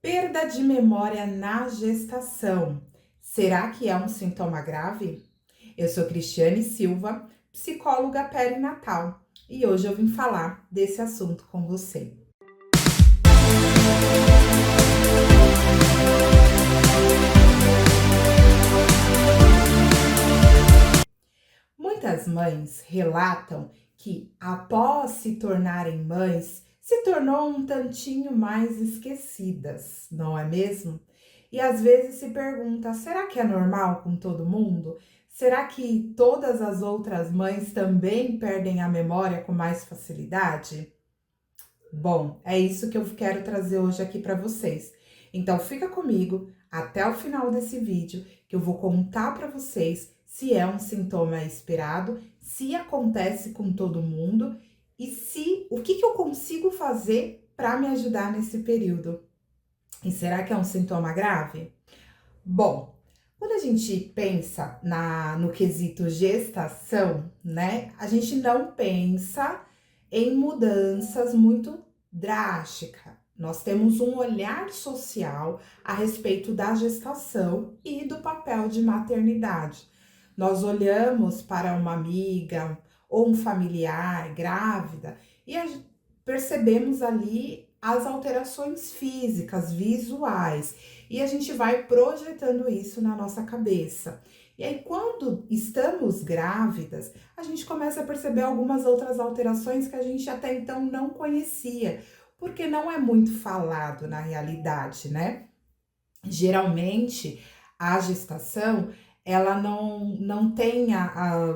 Perda de memória na gestação. Será que é um sintoma grave? Eu sou Cristiane Silva, psicóloga perinatal, e hoje eu vim falar desse assunto com você. Muitas mães relatam que, após se tornarem mães, se tornou um tantinho mais esquecidas, não é mesmo? E às vezes se pergunta: será que é normal com todo mundo? Será que todas as outras mães também perdem a memória com mais facilidade? Bom, é isso que eu quero trazer hoje aqui para vocês. Então fica comigo até o final desse vídeo que eu vou contar para vocês se é um sintoma esperado, se acontece com todo mundo e se o que eu consigo fazer para me ajudar nesse período. E será que é um sintoma grave? Bom, quando a gente pensa no quesito gestação, né, a gente não pensa em mudanças muito drásticas. Nós temos um olhar social a respeito da gestação e do papel de maternidade. Nós olhamos para uma amiga ou um familiar grávida e percebemos ali as alterações físicas, visuais, e a gente vai projetando isso na nossa cabeça. E aí, quando estamos grávidas, a gente começa a perceber algumas outras alterações que a gente até então não conhecia, porque não é muito falado na realidade, né? Geralmente, a gestação, ela não tem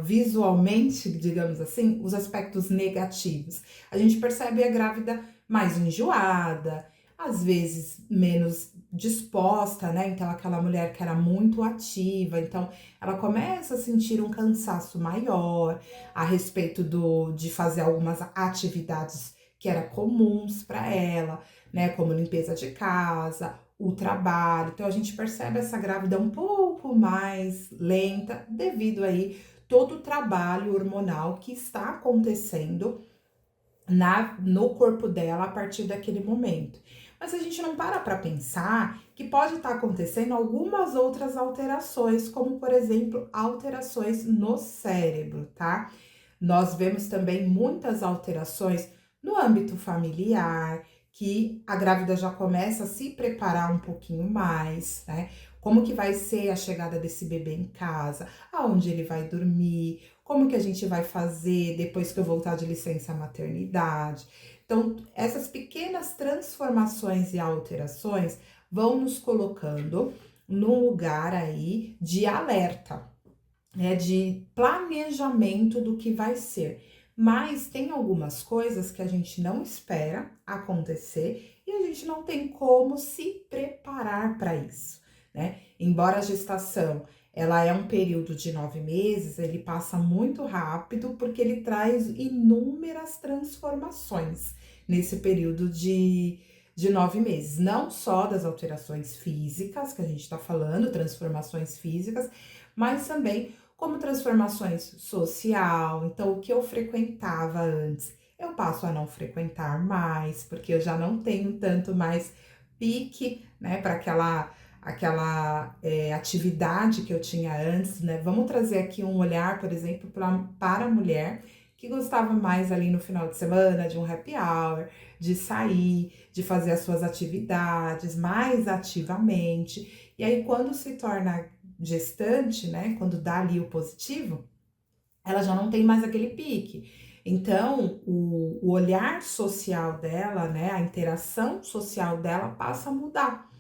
visualmente, digamos assim, os aspectos negativos. A gente percebe a grávida mais enjoada, às vezes menos disposta, né? Então, aquela mulher que era muito ativa, então ela começa a sentir um cansaço maior a respeito de fazer algumas atividades que eram comuns para ela, né? Como limpeza de casa, o trabalho. Então a gente percebe essa grávida um pouco mais lenta devido aí todo o trabalho hormonal que está acontecendo no corpo dela a partir daquele momento. Mas a gente não para pensar que pode estar acontecendo algumas outras alterações, como por exemplo, alterações no cérebro, tá? Nós vemos também muitas alterações no âmbito familiar, que a grávida já começa a se preparar um pouquinho mais, né? Como que vai ser a chegada desse bebê em casa, aonde ele vai dormir, como que a gente vai fazer depois que eu voltar de licença maternidade. Então, essas pequenas transformações e alterações vão nos colocando num lugar aí de alerta, né, de planejamento do que vai ser. Mas tem algumas coisas que a gente não espera acontecer e a gente não tem como se preparar para isso, né? Embora a gestação ela é um período de 9 meses, ele passa muito rápido porque ele traz inúmeras transformações nesse período de 9 meses. Não só das alterações físicas que a gente está falando, transformações físicas, mas também como transformações social. Então, o que eu frequentava antes, eu passo a não frequentar mais, porque eu já não tenho tanto mais pique, né, para aquela atividade que eu tinha antes, né? Vamos trazer aqui um olhar, por exemplo, para a mulher que gostava mais ali no final de semana de um happy hour, de sair, de fazer as suas atividades mais ativamente. E aí, quando se torna gestante, né, quando dá ali o positivo, ela já não tem mais aquele pique. Então, o olhar social dela, né, a interação social dela passa a mudar.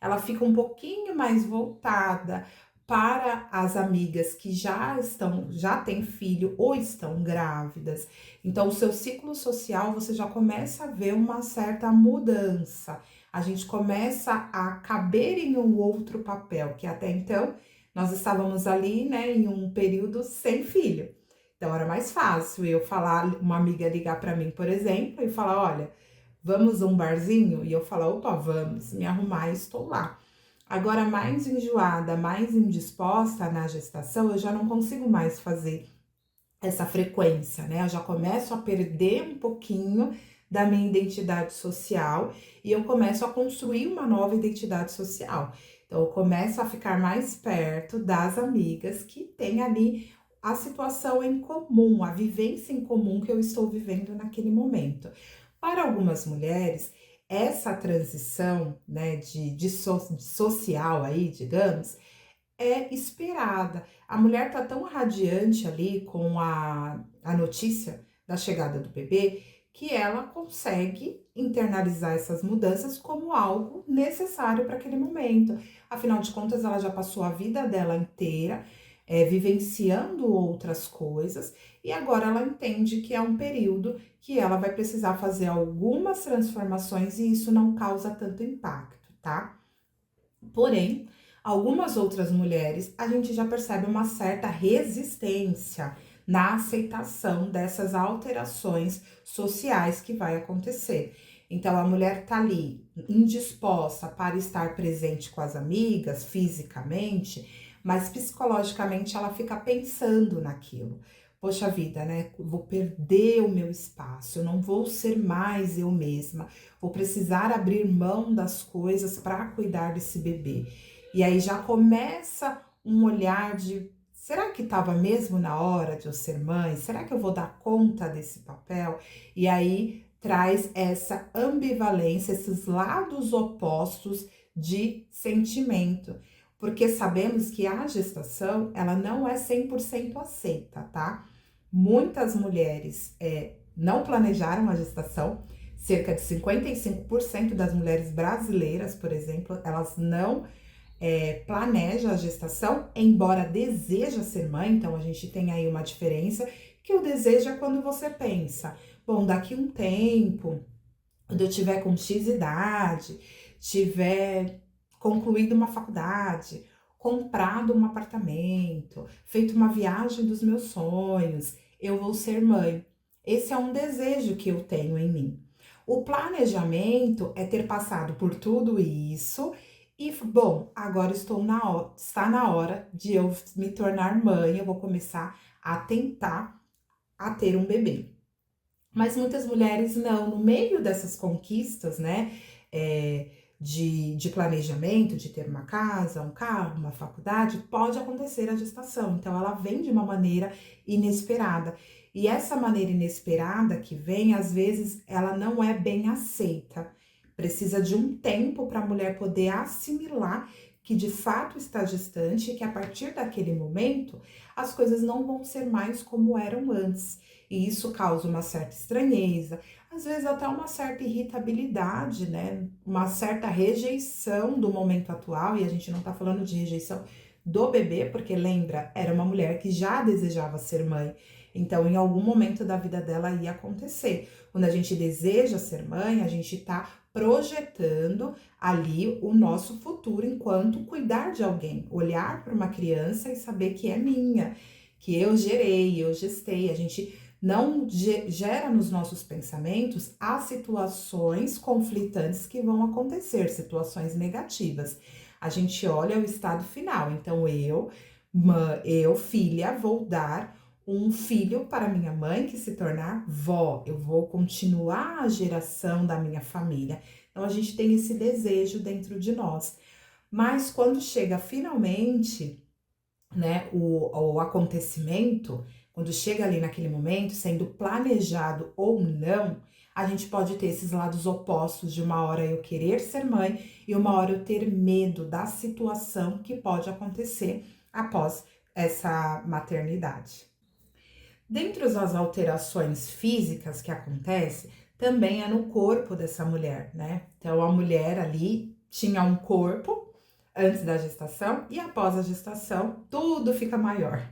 Ela fica um pouquinho mais voltada para as amigas que já têm filho ou estão grávidas. Então, o seu ciclo social, você já começa a ver uma certa mudança. A gente começa a caber em um outro papel, que até então nós estávamos ali, né, em um período sem filho. Então, era mais fácil eu falar, uma amiga ligar para mim, por exemplo, e falar: olha, vamos a um barzinho? E eu falar: opa, vamos, me arrumar e estou lá. Agora, mais enjoada, mais indisposta na gestação, eu já não consigo mais fazer essa frequência, né? Eu já começo a perder um pouquinho da minha identidade social e eu começo a construir uma nova identidade social. Então, eu começo a ficar mais perto das amigas que têm ali a situação em comum, a vivência em comum que eu estou vivendo naquele momento. Para algumas mulheres, essa transição, né, de social aí, digamos, é esperada. A mulher tá tão radiante ali com a notícia da chegada do bebê que ela consegue internalizar essas mudanças como algo necessário para aquele momento. Afinal de contas, ela já passou a vida dela inteira vivenciando outras coisas e agora ela entende que é um período que ela vai precisar fazer algumas transformações e isso não causa tanto impacto, tá? Porém, algumas outras mulheres, a gente já percebe uma certa resistência na aceitação dessas alterações sociais que vai acontecer. Então, a mulher tá ali indisposta para estar presente com as amigas fisicamente, mas psicologicamente ela fica pensando naquilo. Poxa vida, né? Vou perder o meu espaço, eu não vou ser mais eu mesma, vou precisar abrir mão das coisas para cuidar desse bebê. E aí já começa um olhar de: será que estava mesmo na hora de eu ser mãe? Será que eu vou dar conta desse papel? E aí traz essa ambivalência, esses lados opostos de sentimento. Porque sabemos que a gestação, ela não é 100% aceita, tá? Muitas mulheres não planejaram a gestação. Cerca de 55% das mulheres brasileiras, por exemplo, elas não planejam a gestação, embora deseja ser mãe. Então, a gente tem aí uma diferença, que o desejo é quando você pensa: bom, daqui um tempo, quando eu tiver com X idade, tiver concluído uma faculdade, comprado um apartamento, feito uma viagem dos meus sonhos, eu vou ser mãe. Esse é um desejo que eu tenho em mim. O planejamento é ter passado por tudo isso e, bom, agora está na hora de eu me tornar mãe, eu vou começar a tentar a ter um bebê. Mas muitas mulheres não, no meio dessas conquistas, né, de planejamento, de ter uma casa, um carro, uma faculdade, pode acontecer a gestação. Então, ela vem de uma maneira inesperada. E essa maneira inesperada que vem, às vezes, ela não é bem aceita. Precisa de um tempo para a mulher poder assimilar que de fato está gestante e que a partir daquele momento as coisas não vão ser mais como eram antes. E isso causa uma certa estranheza, às vezes até uma certa irritabilidade, né? Uma certa rejeição do momento atual, e a gente não tá falando de rejeição do bebê, porque lembra, era uma mulher que já desejava ser mãe. Então, em algum momento da vida dela ia acontecer. Quando a gente deseja ser mãe, a gente tá projetando ali o nosso futuro enquanto cuidar de alguém, olhar para uma criança e saber que é minha, que eu gerei, eu gestei. A gente não gera nos nossos pensamentos as situações conflitantes que vão acontecer, situações negativas. A gente olha o estado final. Então, eu, filha, vou dar um filho para minha mãe que se tornar vó. Eu vou continuar a geração da minha família. Então, a gente tem esse desejo dentro de nós. Mas quando chega finalmente, né, o acontecimento, quando chega ali naquele momento, sendo planejado ou não, a gente pode ter esses lados opostos de uma hora eu querer ser mãe e uma hora eu ter medo da situação que pode acontecer após essa maternidade. Dentre as alterações físicas que acontecem, também é no corpo dessa mulher, né? Então, a mulher ali tinha um corpo antes da gestação e após a gestação, tudo fica maior.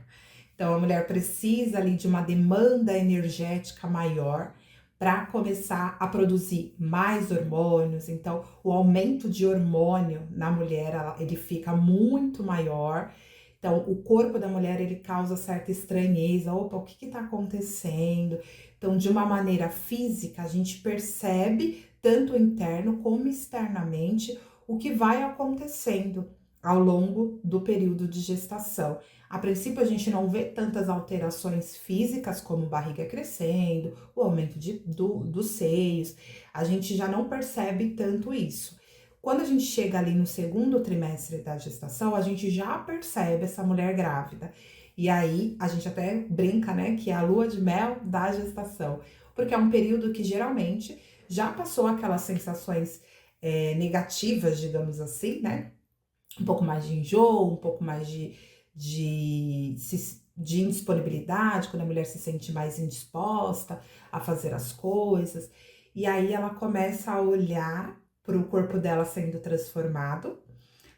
Então, a mulher precisa ali de uma demanda energética maior para começar a produzir mais hormônios. Então, o aumento de hormônio na mulher, ele fica muito maior. Então, o corpo da mulher, ele causa certa estranheza. Opa, o que está acontecendo? Então, de uma maneira física, a gente percebe, tanto interno como externamente, o que vai acontecendo. ao longo do período de gestação. A princípio, a gente não vê tantas alterações físicas, como barriga crescendo, o aumento dos seios, a gente já não percebe tanto isso. Quando a gente chega ali no segundo trimestre da gestação, a gente já percebe essa mulher grávida. E aí, a gente até brinca, né, que é a lua de mel da gestação, porque é um período que geralmente já passou aquelas sensações negativas, digamos assim, né? Um pouco mais de enjoo, um pouco mais de indisponibilidade, quando a mulher se sente mais indisposta a fazer as coisas. E aí ela começa a olhar para o corpo dela sendo transformado,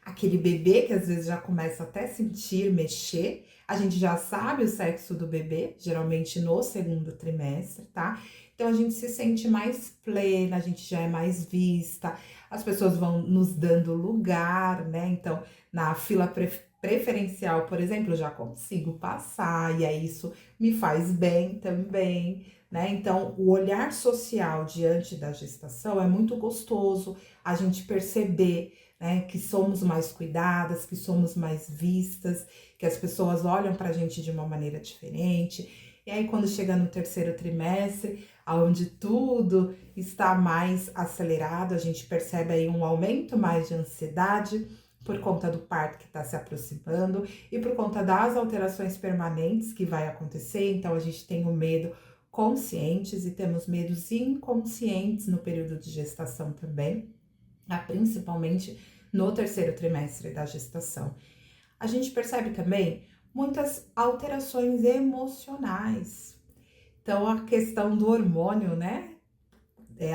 aquele bebê que às vezes já começa até a sentir, mexer. A gente já sabe o sexo do bebê, geralmente no segundo trimestre, tá? Então a gente se sente mais plena, a gente já é mais vista, as pessoas vão nos dando lugar, né? Então, na fila preferencial, por exemplo, eu já consigo passar, e aí isso me faz bem também, né? Então, o olhar social diante da gestação é muito gostoso, a gente perceber, né, que somos mais cuidadas, que somos mais vistas, que as pessoas olham pra gente de uma maneira diferente. E aí, quando chega no terceiro trimestre, onde tudo está mais acelerado, a gente percebe aí um aumento mais de ansiedade por conta do parto que está se aproximando e por conta das alterações permanentes que vai acontecer. Então, a gente tem o medo conscientes e temos medos inconscientes no período de gestação também, principalmente no terceiro trimestre da gestação. A gente percebe também muitas alterações emocionais. Então, a questão do hormônio, né?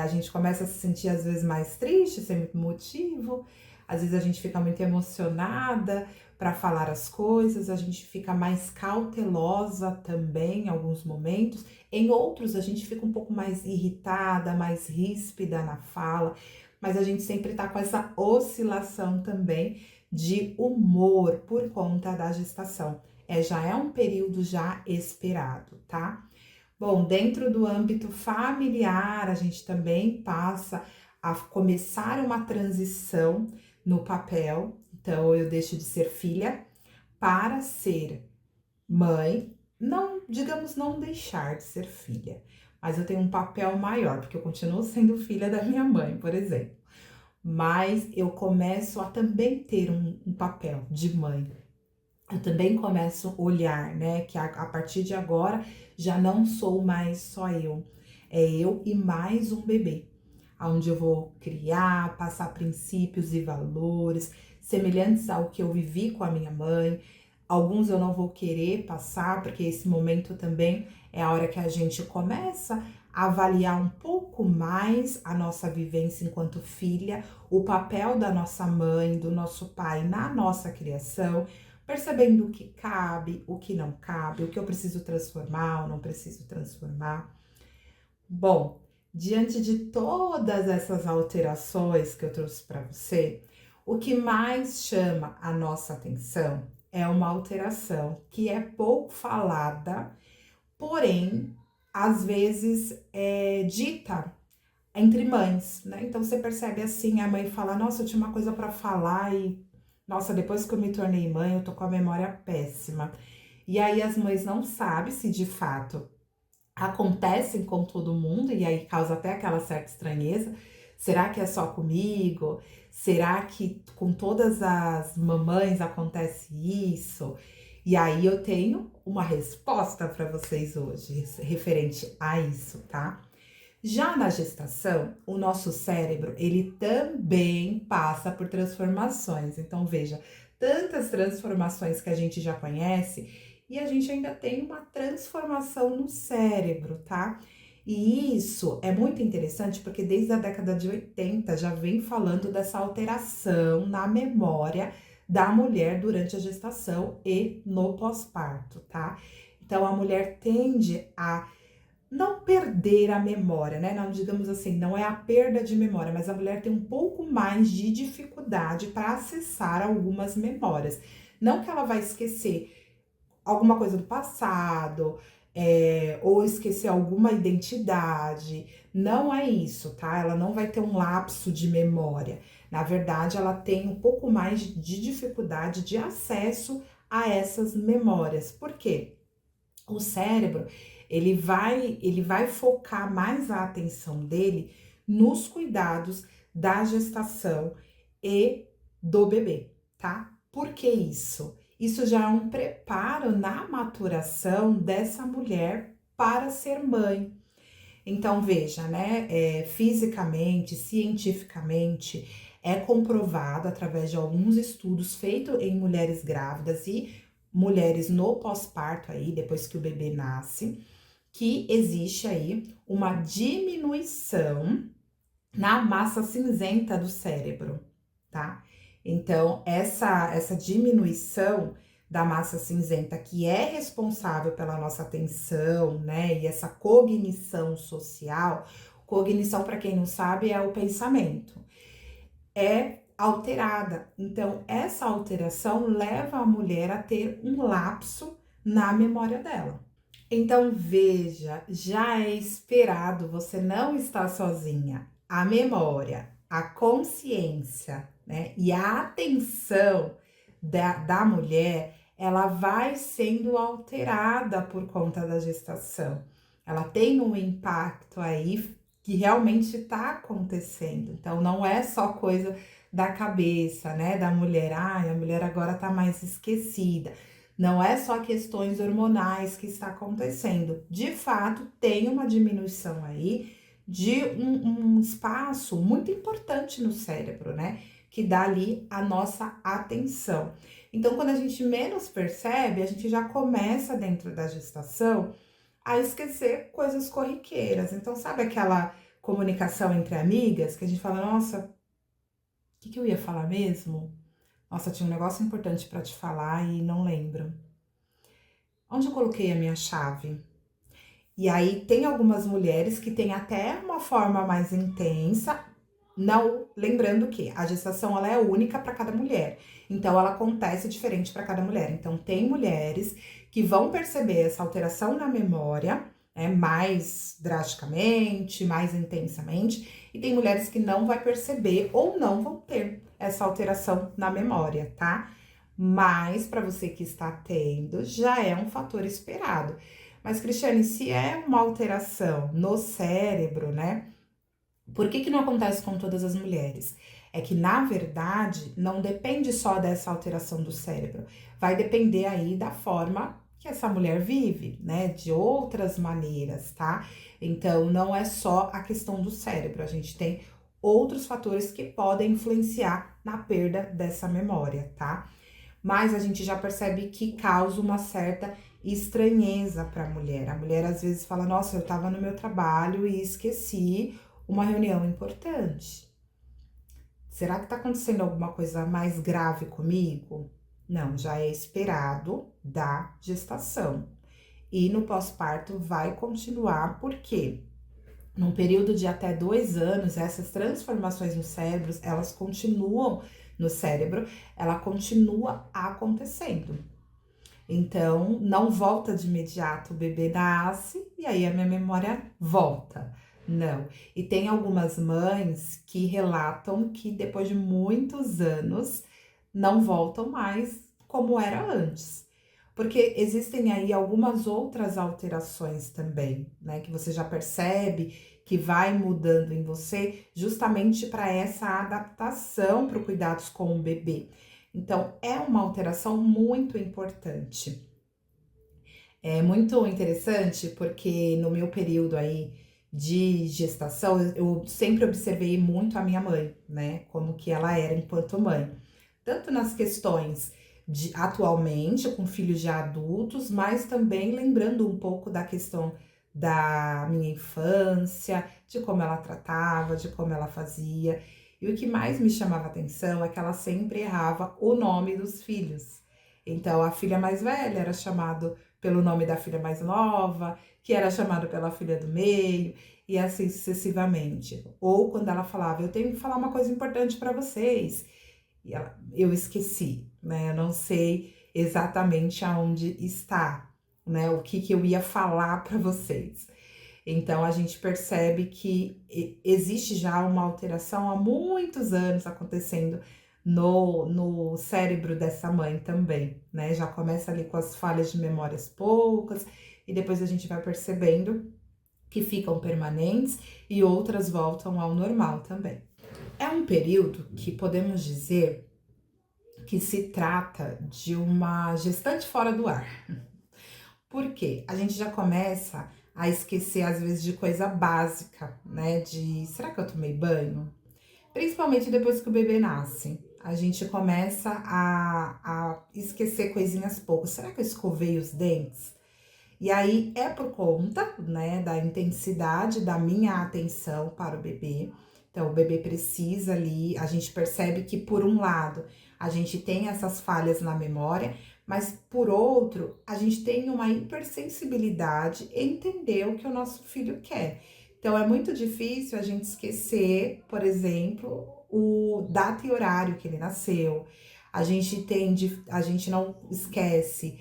A gente começa a se sentir às vezes mais triste, sem muito motivo. Às vezes a gente fica muito emocionada para falar as coisas, a gente fica mais cautelosa também em alguns momentos. Em outros, a gente fica um pouco mais irritada, mais ríspida na fala, mas a gente sempre tá com essa oscilação também de humor por conta da gestação. Já é um período já esperado, tá? Bom, dentro do âmbito familiar, a gente também passa a começar uma transição no papel. Então, eu deixo de ser filha para ser mãe. Não, digamos, não deixar de ser filha, mas eu tenho um papel maior, porque eu continuo sendo filha da minha mãe, por exemplo. Mas eu começo a também ter um papel de mãe. Eu também começo a olhar, né, que a partir de agora já não sou mais só eu, é eu e mais um bebê, onde eu vou criar, passar princípios e valores semelhantes ao que eu vivi com a minha mãe. Alguns eu não vou querer passar, porque esse momento também é a hora que a gente começa a avaliar um pouco mais a nossa vivência enquanto filha, o papel da nossa mãe, do nosso pai na nossa criação, percebendo o que cabe, o que não cabe, o que eu preciso transformar ou não preciso transformar. Bom, diante de todas essas alterações que eu trouxe para você, o que mais chama a nossa atenção é uma alteração que é pouco falada, porém, às vezes é dita entre mães, né? Então você percebe assim, a mãe fala: "Nossa, eu tinha uma coisa para falar e nossa, depois que eu me tornei mãe, eu tô com a memória péssima". E aí as mães não sabem se de fato acontecem com todo mundo e aí causa até aquela certa estranheza. Será que é só comigo? Será que com todas as mamães acontece isso? E aí eu tenho uma resposta para vocês hoje referente a isso, tá? Já na gestação, o nosso cérebro, ele também passa por transformações. Então, veja, tantas transformações que a gente já conhece e a gente ainda tem uma transformação no cérebro, tá? E isso é muito interessante porque desde a década de 80 já vem falando dessa alteração na memória da mulher durante a gestação e no pós-parto, tá? Então, a mulher tende a não perder a memória, né? Não, digamos assim, não é a perda de memória, mas a mulher tem um pouco mais de dificuldade para acessar algumas memórias. Não que ela vai esquecer alguma coisa do passado, ou esquecer alguma identidade. Não é isso, tá? Ela não vai ter um lapso de memória. Na verdade, ela tem um pouco mais de dificuldade de acesso a essas memórias. Por quê? O cérebro, ele vai focar mais a atenção dele nos cuidados da gestação e do bebê, tá? Por que isso? Isso já é um preparo na maturação dessa mulher para ser mãe. Então, veja, né? Fisicamente, cientificamente, é comprovado através de alguns estudos feitos em mulheres grávidas e mulheres no pós-parto aí, depois que o bebê nasce, que existe aí uma diminuição na massa cinzenta do cérebro, tá? Então, essa diminuição da massa cinzenta, que é responsável pela nossa atenção, né, e essa cognição social, cognição, para quem não sabe, é o pensamento, é alterada. Então, essa alteração leva a mulher a ter um lapso na memória dela. Então, veja, já é esperado, você não está sozinha. A memória, a consciência, né, e a atenção da mulher, ela vai sendo alterada por conta da gestação. Ela tem um impacto aí que realmente está acontecendo. Então, não é só coisa da cabeça, né, da mulher. A mulher agora tá mais esquecida. Não é só questões hormonais que está acontecendo. De fato, tem uma diminuição aí de um espaço muito importante no cérebro, né? Que dá ali a nossa atenção. Então, quando a gente menos percebe, a gente já começa dentro da gestação a esquecer coisas corriqueiras. Então, sabe aquela comunicação entre amigas que a gente fala, nossa, o que eu ia falar mesmo? Nossa, tinha um negócio importante para te falar e não lembro. Onde eu coloquei a minha chave? E aí tem algumas mulheres que têm até uma forma mais intensa, não lembrando que a gestação ela é única para cada mulher. Então ela acontece diferente para cada mulher. Então tem mulheres que vão perceber essa alteração na memória, né, mais drasticamente, mais intensamente, e tem mulheres que não vai perceber ou não vão ter essa alteração na memória, tá? Mas para você que está tendo, já é um fator esperado. Mas, Cristiane, se é uma alteração no cérebro, né? Por que não acontece com todas as mulheres? É que, na verdade, não depende só dessa alteração do cérebro. Vai depender aí da forma que essa mulher vive, né? De outras maneiras, tá? Então, não é só a questão do cérebro. A gente tem outros fatores que podem influenciar na perda dessa memória, tá? Mas a gente já percebe que causa uma certa estranheza para a mulher. A mulher às vezes fala: Nossa, eu estava no meu trabalho e esqueci uma reunião importante. Será que está acontecendo alguma coisa mais grave comigo? Não, já é esperado da gestação. E no pós-parto vai continuar, porque num período de até 2 anos, essas transformações no cérebro, elas continuam no cérebro, ela continua acontecendo. Então, não volta de imediato, o bebê nasce e aí a minha memória volta. Não. E tem algumas mães que relatam que depois de muitos anos não voltam mais como era antes. Porque existem aí algumas outras alterações também, né? Que você já percebe que vai mudando em você, justamente para essa adaptação para o cuidados com o bebê. Então, é uma alteração muito importante. É muito interessante porque no meu período aí de gestação, eu sempre observei muito a minha mãe, né? Como que ela era enquanto mãe. Tanto nas questões de atualmente, com filhos já adultos, mas também lembrando um pouco da questão da minha infância, de como ela tratava, de como ela fazia. E o que mais me chamava atenção é que ela sempre errava o nome dos filhos. Então, a filha mais velha era chamada pelo nome da filha mais nova, que era chamada pela filha do meio, e assim sucessivamente. Ou quando ela falava, eu tenho que falar uma coisa importante para vocês, e eu esqueci, né? Eu não sei exatamente aonde está, né? O que eu ia falar para vocês. Então a gente percebe que existe já uma alteração há muitos anos acontecendo no cérebro dessa mãe também, né? Já começa ali com as falhas de memórias poucas, e depois a gente vai percebendo que ficam permanentes e outras voltam ao normal também. É um período que podemos dizer que se trata de uma gestante fora do ar. Por quê? A gente já começa a esquecer, às vezes, de coisa básica, né? De será que eu tomei banho? Principalmente depois que o bebê nasce. A gente começa a esquecer coisinhas poucas. Será que eu escovei os dentes? E aí é por conta, né, da intensidade da minha atenção para o bebê. Então, o bebê precisa ali, a gente percebe que por um lado, a gente tem essas falhas na memória, mas por outro, a gente tem uma hipersensibilidade em entender o que o nosso filho quer. Então, é muito difícil a gente esquecer, por exemplo, o data e horário que ele nasceu. A gente não esquece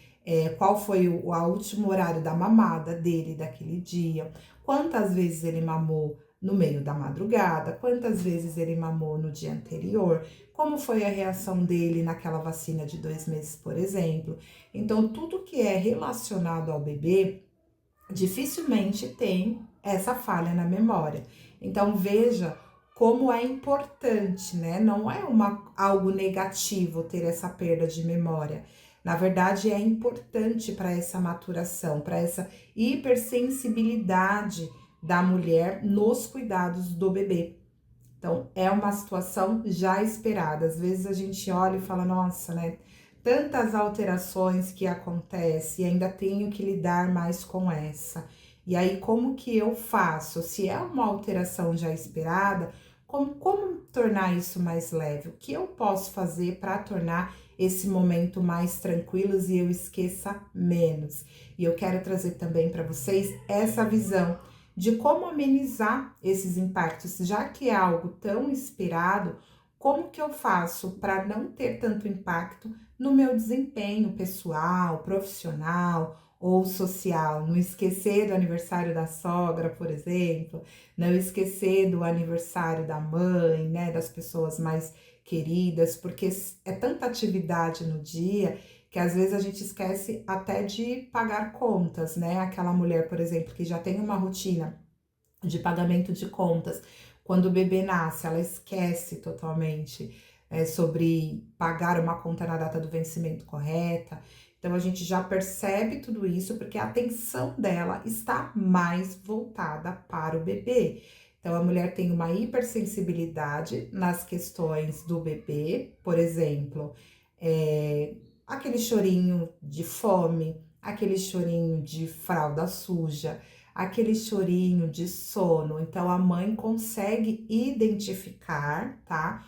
qual foi o último horário da mamada dele daquele dia, quantas vezes ele mamou no meio da madrugada, quantas vezes ele mamou no dia anterior, como foi a reação dele naquela vacina de 2 meses, por exemplo. Então, tudo que é relacionado ao bebê dificilmente tem essa falha na memória. Então, veja como é importante, né? Não é algo negativo ter essa perda de memória. Na verdade, é importante para essa maturação, para essa hipersensibilidade da mulher nos cuidados do bebê. Então, é uma situação já esperada. Às vezes a gente olha e fala, nossa, né? Tantas alterações que acontecem e ainda tenho que lidar mais com essa. E aí, como que eu faço? Se é uma alteração já esperada, como tornar isso mais leve? O que eu posso fazer para tornar esse momento mais tranquilo e eu esqueça menos? E eu quero trazer também para vocês essa visão de como amenizar esses impactos, já que é algo tão esperado, como que eu faço para não ter tanto impacto no meu desempenho pessoal, profissional ou social? Não esquecer do aniversário da sogra, por exemplo, não esquecer do aniversário da mãe, né, das pessoas mais queridas, porque é tanta atividade no dia que às vezes a gente esquece até de pagar contas, né? Aquela mulher, por exemplo, que já tem uma rotina de pagamento de contas, quando o bebê nasce, ela esquece totalmente sobre pagar uma conta na data do vencimento correta. Então a gente já percebe tudo isso porque a atenção dela está mais voltada para o bebê. Então a mulher tem uma hipersensibilidade nas questões do bebê, por exemplo, aquele chorinho de fome, aquele chorinho de fralda suja, aquele chorinho de sono. Então a mãe consegue identificar, tá?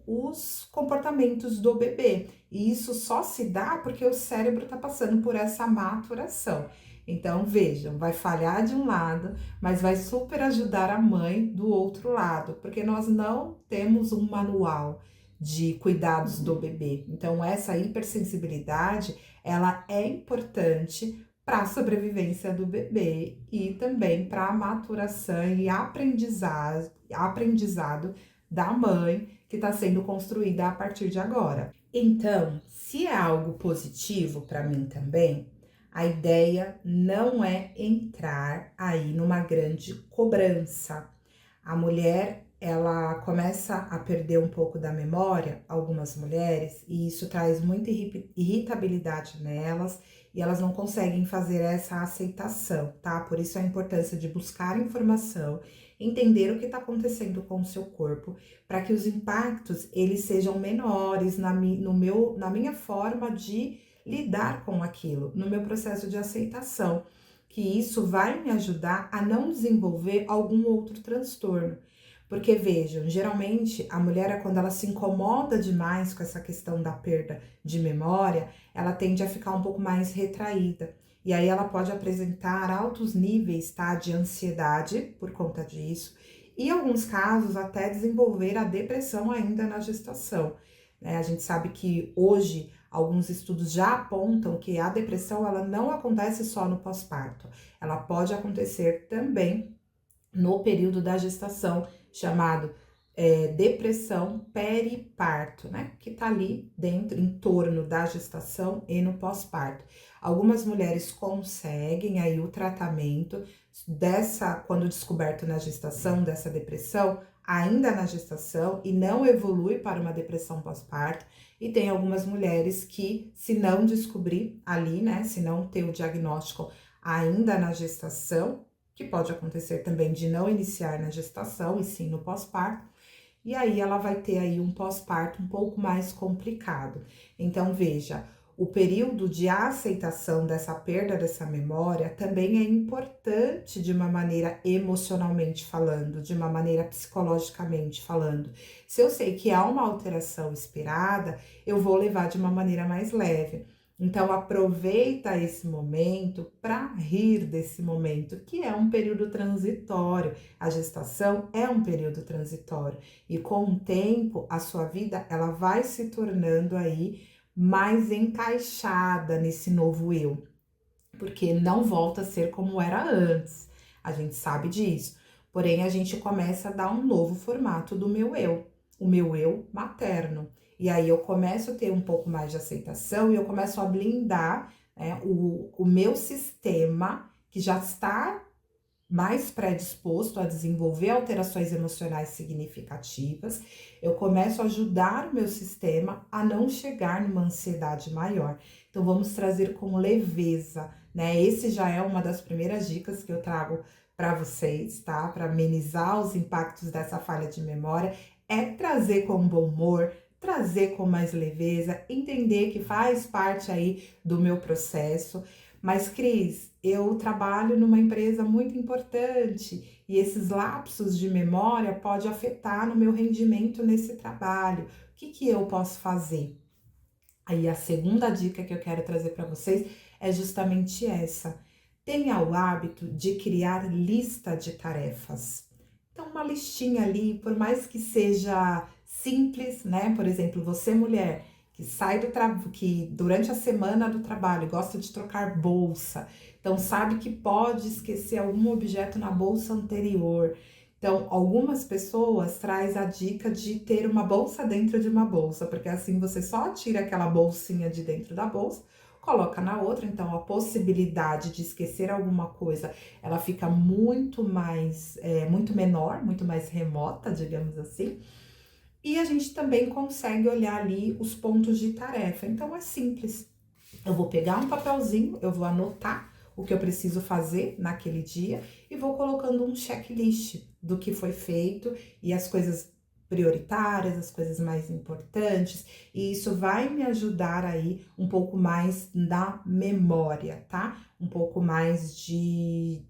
Os comportamentos do bebê. E isso só se dá porque o cérebro tá passando por essa maturação. Então, vejam, vai falhar de um lado, mas vai super ajudar a mãe do outro lado, porque nós não temos um manual de cuidados do bebê. Então, essa hipersensibilidade, ela é importante para a sobrevivência do bebê e também para a maturação e aprendizado da mãe que está sendo construída a partir de agora. Então, se é algo positivo para mim também, a ideia não é entrar aí numa grande cobrança. A mulher, ela começa a perder um pouco da memória, algumas mulheres, e isso traz muita irritabilidade nelas, e elas não conseguem fazer essa aceitação, tá? Por isso a importância de buscar informação, entender o que está acontecendo com o seu corpo, para que os impactos, eles sejam menores na minha forma de lidar com aquilo, no meu processo de aceitação, que isso vai me ajudar a não desenvolver algum outro transtorno. Porque vejam, geralmente a mulher, quando ela se incomoda demais com essa questão da perda de memória, ela tende a ficar um pouco mais retraída. E aí ela pode apresentar altos níveis, tá, de ansiedade por conta disso. E em alguns casos até desenvolver a depressão ainda na gestação. A gente sabe que hoje alguns estudos já apontam que a depressão ela não acontece só no pós-parto, ela pode acontecer também no período da gestação, chamado depressão periparto, né? Que tá ali dentro, em torno da gestação e no pós-parto. Algumas mulheres conseguem aí o tratamento quando descoberto na gestação, dessa depressão, ainda na gestação e não evolui para uma depressão pós-parto. E tem algumas mulheres que, se não descobrir ali, né? Se não ter o diagnóstico ainda na gestação, que pode acontecer também de não iniciar na gestação e sim no pós-parto, e aí ela vai ter aí um pós-parto um pouco mais complicado. Então, veja, o período de aceitação dessa perda dessa memória também é importante de uma maneira emocionalmente falando, de uma maneira psicologicamente falando. Se eu sei que há uma alteração esperada, eu vou levar de uma maneira mais leve. Então, aproveita esse momento para rir desse momento, que é um período transitório. A gestação é um período transitório. E com o tempo, a sua vida, ela vai se tornando aí mais encaixada nesse novo eu. Porque não volta a ser como era antes. A gente sabe disso. Porém, a gente começa a dar um novo formato do meu eu. O meu eu materno. E aí eu começo a ter um pouco mais de aceitação e eu começo a blindar, né, o meu sistema, que já está mais predisposto a desenvolver alterações emocionais significativas. Eu começo a ajudar o meu sistema a não chegar numa ansiedade maior. Então vamos trazer com leveza, né? Esse já é uma das primeiras dicas que eu trago para vocês, tá? Para amenizar os impactos dessa falha de memória, é trazer com bom humor, trazer com mais leveza, entender que faz parte aí do meu processo. Mas, Cris, eu trabalho numa empresa muito importante e esses lapsos de memória podem afetar no meu rendimento nesse trabalho. O que eu posso fazer? Aí a segunda dica que eu quero trazer para vocês é justamente essa. Tenha o hábito de criar lista de tarefas. Então, uma listinha ali, por mais que seja simples, né? Por exemplo, você mulher que sai do trabalho, que durante a semana do trabalho gosta de trocar bolsa, então sabe que pode esquecer algum objeto na bolsa anterior. Então, algumas pessoas traz a dica de ter uma bolsa dentro de uma bolsa, porque assim você só tira aquela bolsinha de dentro da bolsa, coloca na outra, então a possibilidade de esquecer alguma coisa, ela fica muito mais, muito menor, muito mais remota, digamos assim. E a gente também consegue olhar ali os pontos de tarefa. Então é simples. Eu vou pegar um papelzinho, eu vou anotar o que eu preciso fazer naquele dia e vou colocando um checklist do que foi feito e as coisas prioritárias, as coisas mais importantes, e isso vai me ajudar aí um pouco mais na memória, tá? Um pouco mais de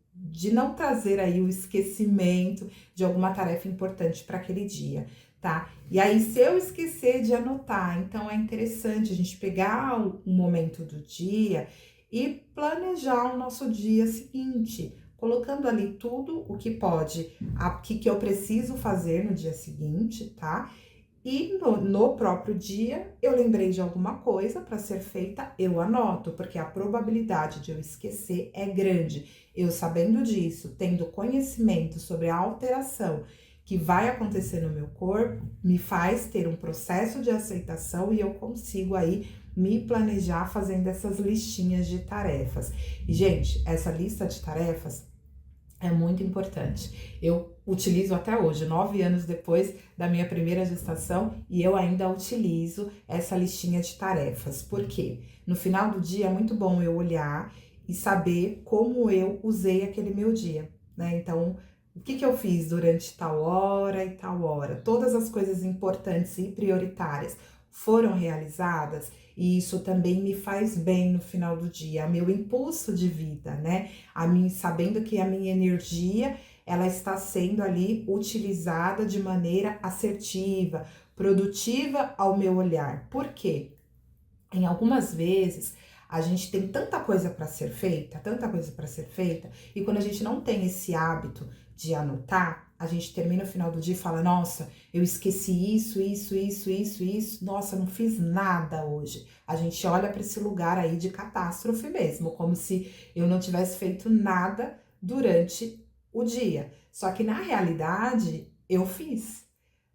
não trazer aí o esquecimento de alguma tarefa importante para aquele dia, tá? E aí, se eu esquecer de anotar, então é interessante a gente pegar o momento do dia e planejar o nosso dia seguinte, colocando ali tudo o que pode, o que eu preciso fazer no dia seguinte, tá? E no próprio dia, eu lembrei de alguma coisa para ser feita, eu anoto, porque a probabilidade de eu esquecer é grande. Eu sabendo disso, tendo conhecimento sobre a alteração que vai acontecer no meu corpo, me faz ter um processo de aceitação e eu consigo aí me planejar fazendo essas listinhas de tarefas. E, gente, essa lista de tarefas é muito importante. Eu utilizo até hoje, 9 anos depois da minha primeira gestação, e eu ainda utilizo essa listinha de tarefas. Por quê? No final do dia é muito bom eu olhar e saber como eu usei aquele meu dia, né? Então, o que eu fiz durante tal hora e tal hora? Todas as coisas importantes e prioritárias foram realizadas? E isso também me faz bem no final do dia, é meu impulso de vida, né? Sabendo que a minha energia, ela está sendo ali utilizada de maneira assertiva, produtiva ao meu olhar. Por quê? Em algumas vezes, a gente tem tanta coisa para ser feita, tanta coisa para ser feita, e quando a gente não tem esse hábito de anotar, a gente termina o final do dia e fala, nossa, eu esqueci isso, nossa, não fiz nada hoje. A gente olha para esse lugar aí de catástrofe mesmo, como se eu não tivesse feito nada durante o dia. Só que na realidade, eu fiz.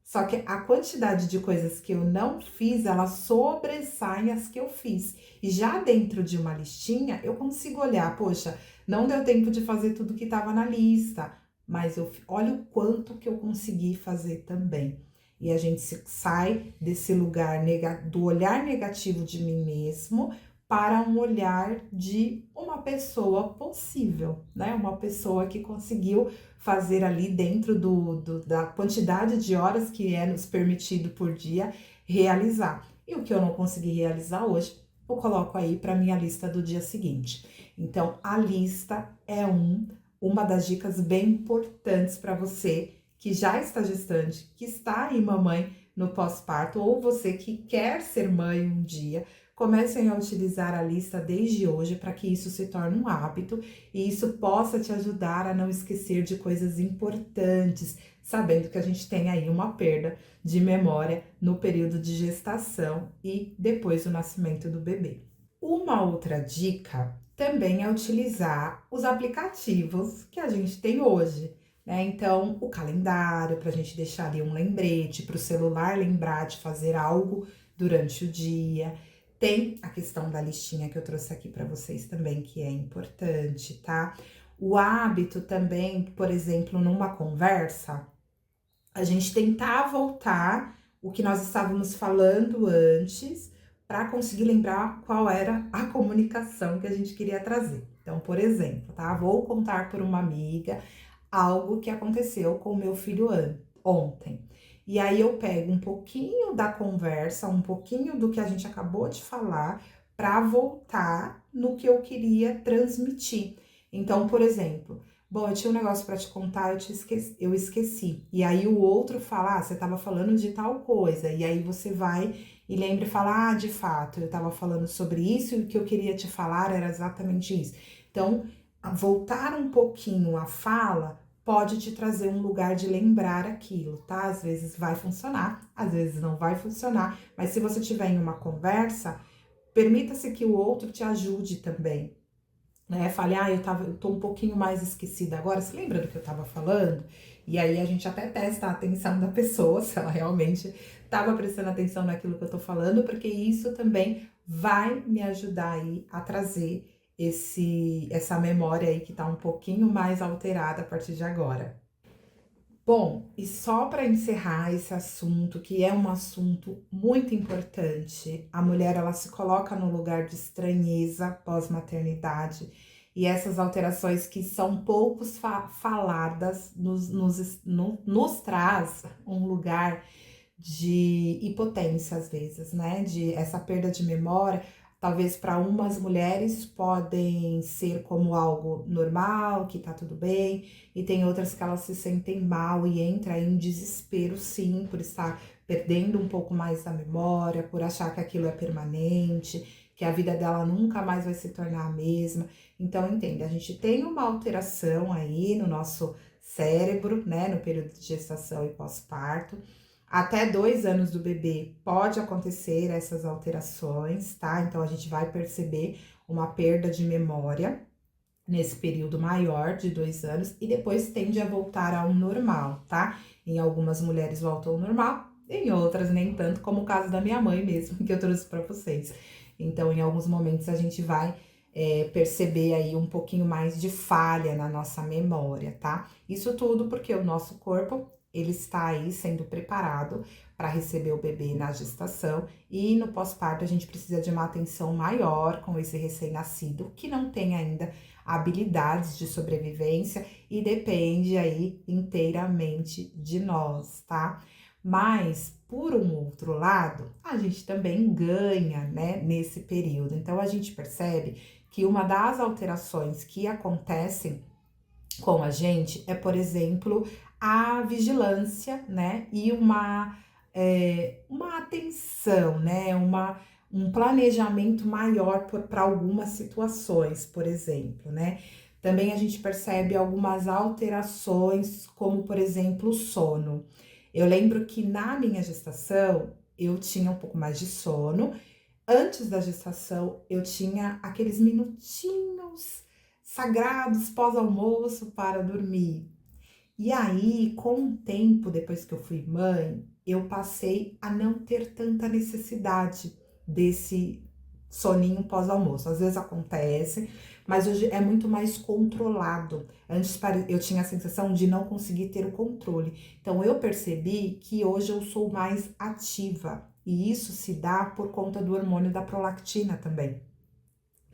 Só que a quantidade de coisas que eu não fiz, ela sobressai as que eu fiz. E já dentro de uma listinha, eu consigo olhar, poxa, não deu tempo de fazer tudo que estava na lista, mas olha o quanto que eu consegui fazer também. E a gente sai desse lugar do olhar negativo de mim mesmo para um olhar de uma pessoa possível, né? Uma pessoa que conseguiu fazer ali dentro da quantidade de horas que é nos permitido por dia realizar. E o que eu não consegui realizar hoje, eu coloco aí para minha lista do dia seguinte. Então, a lista é uma das dicas bem importantes para você que já está gestante, que está aí mamãe no pós-parto, ou você que quer ser mãe um dia. Comecem a utilizar a lista desde hoje para que isso se torne um hábito e isso possa te ajudar a não esquecer de coisas importantes, sabendo que a gente tem aí uma perda de memória no período de gestação e depois do nascimento do bebê. Uma outra dica também é utilizar os aplicativos que a gente tem hoje, né? Então, o calendário, para a gente deixar ali um lembrete, para o celular lembrar de fazer algo durante o dia. Tem a questão da listinha que eu trouxe aqui para vocês também, que é importante, tá? O hábito também, por exemplo, numa conversa, a gente tentar voltar o que nós estávamos falando antes para conseguir lembrar qual era a comunicação que a gente queria trazer. Então, por exemplo, tá? Vou contar por uma amiga algo que aconteceu com o meu filho ontem. E aí eu pego um pouquinho da conversa, um pouquinho do que a gente acabou de falar, para voltar no que eu queria transmitir. Então, por exemplo, bom, eu tinha um negócio para te contar, eu esqueci. E aí o outro fala, você estava falando de tal coisa. E aí você vai e lembra e fala, de fato, eu estava falando sobre isso e o que eu queria te falar era exatamente isso. Então, voltar um pouquinho a fala pode te trazer um lugar de lembrar aquilo, tá? Às vezes vai funcionar, às vezes não vai funcionar, mas se você tiver em uma conversa, permita-se que o outro te ajude também, né? Fale, eu tô um pouquinho mais esquecida agora, você lembra do que eu tava falando? E aí a gente até testa a atenção da pessoa, se ela realmente tava prestando atenção naquilo que eu tô falando, porque isso também vai me ajudar aí a trazer essa memória aí que tá um pouquinho mais alterada a partir de agora. Bom, e só para encerrar esse assunto, que é um assunto muito importante, a mulher ela se coloca no lugar de estranheza pós-maternidade e essas alterações que são poucos faladas nos traz um lugar de impotência às vezes, né? De essa perda de memória, talvez para umas mulheres podem ser como algo normal, que tá tudo bem, e tem outras que elas se sentem mal e entra em desespero, sim, por estar perdendo um pouco mais da memória, por achar que aquilo é permanente, que a vida dela nunca mais vai se tornar a mesma. Então, entende, a gente tem uma alteração aí no nosso cérebro, né, no período de gestação e pós-parto. Até 2 anos do bebê pode acontecer essas alterações, tá? Então, a gente vai perceber uma perda de memória nesse período maior de 2 anos e depois tende a voltar ao normal, tá? Em algumas mulheres volta ao normal, em outras nem tanto, como o caso da minha mãe mesmo, que eu trouxe para vocês. Então, em alguns momentos a gente vai perceber aí um pouquinho mais de falha na nossa memória, tá? Isso tudo porque o nosso corpo ele está aí sendo preparado para receber o bebê na gestação e no pós-parto a gente precisa de uma atenção maior com esse recém-nascido que não tem ainda habilidades de sobrevivência e depende aí inteiramente de nós, tá? Mas, por um outro lado, a gente também ganha, né, nesse período. Então, a gente percebe que uma das alterações que acontecem com a gente é, por exemplo, a vigilância, né? E uma atenção, né? Um planejamento maior para algumas situações, por exemplo, né? Também a gente percebe algumas alterações, como por exemplo o sono. Eu lembro que na minha gestação eu tinha um pouco mais de sono. Antes da gestação, eu tinha aqueles minutinhos sagrados pós-almoço para dormir. E aí, com o tempo, depois que eu fui mãe, eu passei a não ter tanta necessidade desse soninho pós-almoço. Às vezes acontece, mas hoje é muito mais controlado. Antes eu tinha a sensação de não conseguir ter o controle. Então eu percebi que hoje eu sou mais ativa. E isso se dá por conta do hormônio da prolactina também,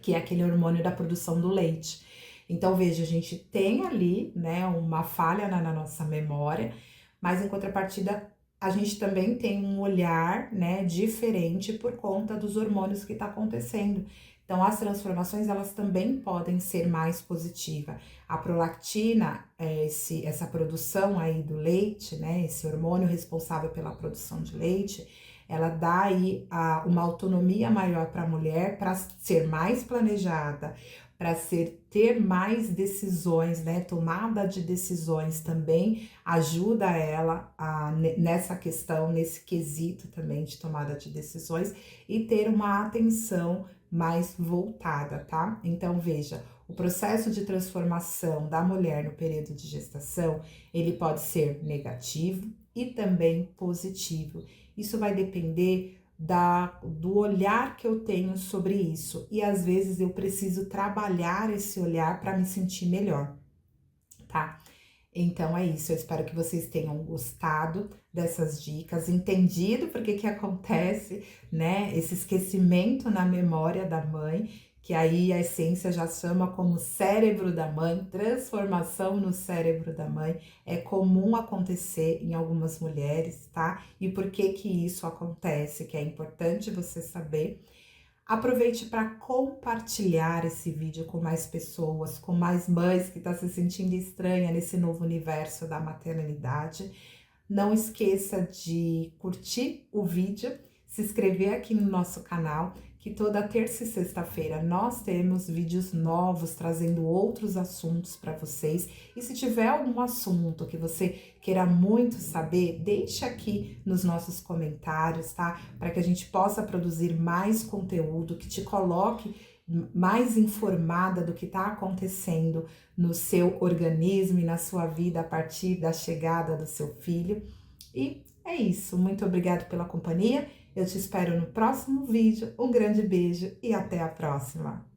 que é aquele hormônio da produção do leite. Então, veja, a gente tem ali, né, uma falha na nossa memória, mas em contrapartida, a gente também tem um olhar, né, diferente por conta dos hormônios que está acontecendo. Então, as transformações, elas também podem ser mais positivas. A prolactina, essa produção aí do leite, né, esse hormônio responsável pela produção de leite, ela dá aí uma autonomia maior para a mulher, para ser mais planejada, para ter mais decisões, né? Tomada de decisões também ajuda ela nessa questão, nesse quesito também de tomada de decisões e ter uma atenção mais voltada, tá? Então, veja, o processo de transformação da mulher no período de gestação, ele pode ser negativo e também positivo. Isso vai depender do olhar que eu tenho sobre isso. E às vezes eu preciso trabalhar esse olhar para me sentir melhor, tá? Então é isso, eu espero que vocês tenham gostado dessas dicas, entendido por que acontece, né, esse esquecimento na memória da mãe, que aí a essência já chama como cérebro da mãe, transformação no cérebro da mãe, é comum acontecer em algumas mulheres, tá? E por que isso acontece, que é importante você saber. Aproveite para compartilhar esse vídeo com mais pessoas, com mais mães que estão se sentindo estranha nesse novo universo da maternidade. Não esqueça de curtir o vídeo, se inscrever aqui no nosso canal, que toda terça e sexta-feira nós temos vídeos novos trazendo outros assuntos para vocês. E se tiver algum assunto que você queira muito saber, deixe aqui nos nossos comentários, tá? Para que a gente possa produzir mais conteúdo, que te coloque mais informada do que está acontecendo no seu organismo e na sua vida a partir da chegada do seu filho. E é isso, muito obrigada pela companhia, eu te espero no próximo vídeo, um grande beijo e até a próxima!